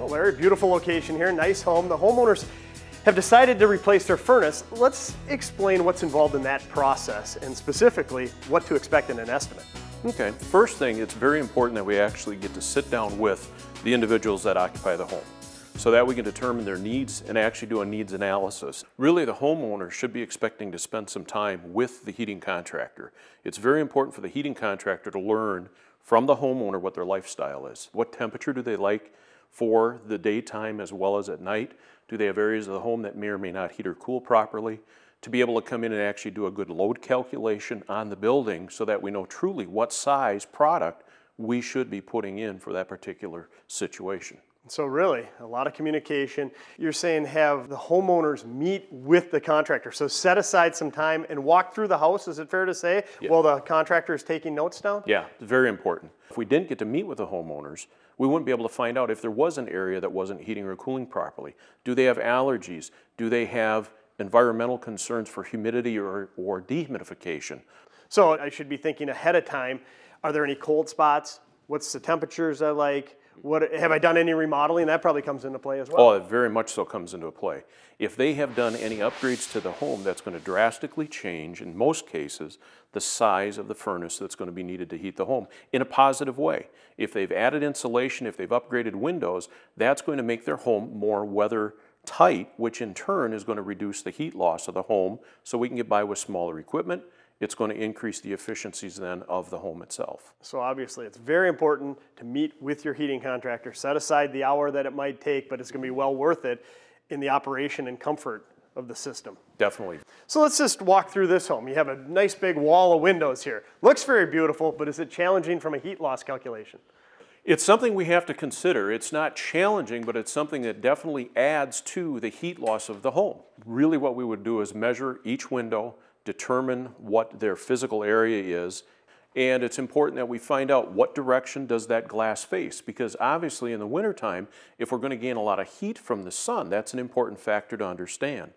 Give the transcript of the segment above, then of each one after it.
Well, Larry, beautiful location here, nice home. The homeowners have decided to replace their furnace. Let's explain what's involved in that process and specifically what to expect in an estimate. Okay, first thing, it's very important that we actually get to sit down with the individuals that occupy the home so that we can determine their needs and actually do a needs analysis. Really, the homeowner should be expecting to spend some time with the heating contractor. It's very important for the heating contractor to learn from the homeowner what their lifestyle is. What temperature do they like for the daytime as well as at night? Do they have areas of the home that may or may not heat or cool properly? To be able to come in and actually do a good load calculation on the building so that we know truly what size product we should be putting in for that particular situation. So really, a lot of communication. You're saying have the homeowners meet with the contractor. So set aside some time and walk through the house, is it fair to say, while the contractor is taking notes down? Yeah, it's very important. If we didn't get to meet with the homeowners, we wouldn't be able to find out if there was an area that wasn't heating or cooling properly. Do they have allergies? Do they have environmental concerns for humidity or dehumidification? So I should be thinking ahead of time, are there any cold spots? What's the temperatures I like? Have I done any remodeling? That probably comes into play as well. Oh, it very much so comes into play. If they have done any upgrades to the home, that's going to drastically change, in most cases, the size of the furnace that's going to be needed to heat the home in a positive way. If they've added insulation, if they've upgraded windows, that's going to make their home more weather tight, which in turn is going to reduce the heat loss of the home so we can get by with smaller equipment. It's going to increase the efficiencies then of the home itself. So obviously it's very important to meet with your heating contractor, set aside the hour that it might take, but it's going to be well worth it in the operation and comfort of the system. Definitely. So let's just walk through this home. You have a nice big wall of windows here. Looks very beautiful, but is it challenging from a heat loss calculation? It's something we have to consider. It's not challenging, but it's something that definitely adds to the heat loss of the home. Really what we would do is measure each window, determine what their physical area is, and it's important that we find out what direction does that glass face, because obviously in the wintertime, if we're going to gain a lot of heat from the sun, that's an important factor to understand.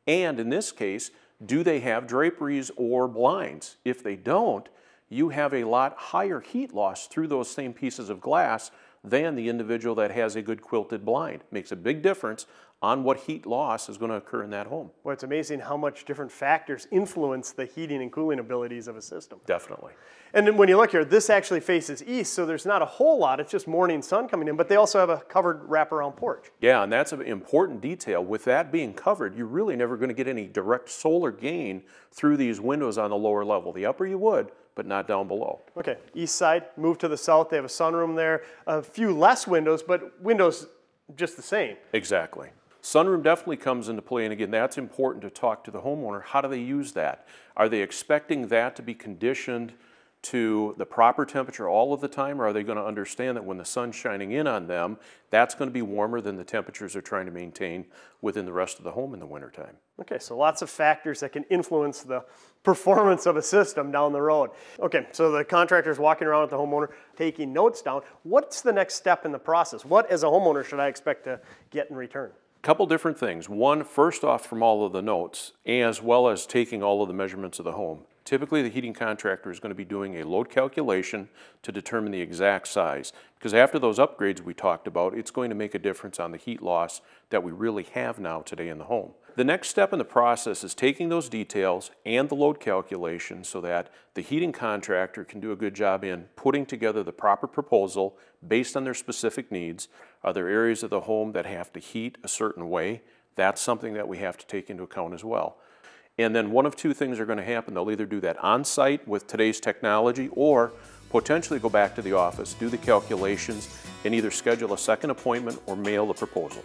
And in this case, do they have draperies or blinds? If they don't, you have a lot higher heat loss through those same pieces of glass than the individual that has a good quilted blind. Makes a big difference on what heat loss is going to occur in that home. Well, it's amazing how much different factors influence the heating and cooling abilities of a system. Definitely. And then when you look here, this actually faces east, so there's not a whole lot. It's just morning sun coming in, but they also have a covered wraparound porch. Yeah, and that's an important detail. With that being covered, you're really never going to get any direct solar gain through these windows on the lower level. The upper you would, but not down below. Okay, east side, move to the south. They have a sunroom there, a few less windows, but windows just the same. Exactly. Sunroom definitely comes into play, and again, that's important to talk to the homeowner. How do they use that? Are they expecting that to be conditioned to the proper temperature all of the time, or are they going to understand that when the sun's shining in on them, that's going to be warmer than the temperatures they're trying to maintain within the rest of the home in the wintertime? Okay, so lots of factors that can influence the performance of a system down the road. Okay, so the contractor's walking around with the homeowner, taking notes down. What's the next step in the process? What, as a homeowner, should I expect to get in return? Couple different things. One, first off, from all of the notes, as well as taking all of the measurements of the home. Typically, the heating contractor is going to be doing a load calculation to determine the exact size. Because after those upgrades we talked about, it's going to make a difference on the heat loss that we really have now today in the home. The next step in the process is taking those details and the load calculation so that the heating contractor can do a good job in putting together the proper proposal based on their specific needs. Are there areas of the home that have to heat a certain way? That's something that we have to take into account as well. And then one of two things are going to happen. They'll either do that on-site with today's technology or potentially go back to the office, do the calculations, and either schedule a second appointment or mail the proposal.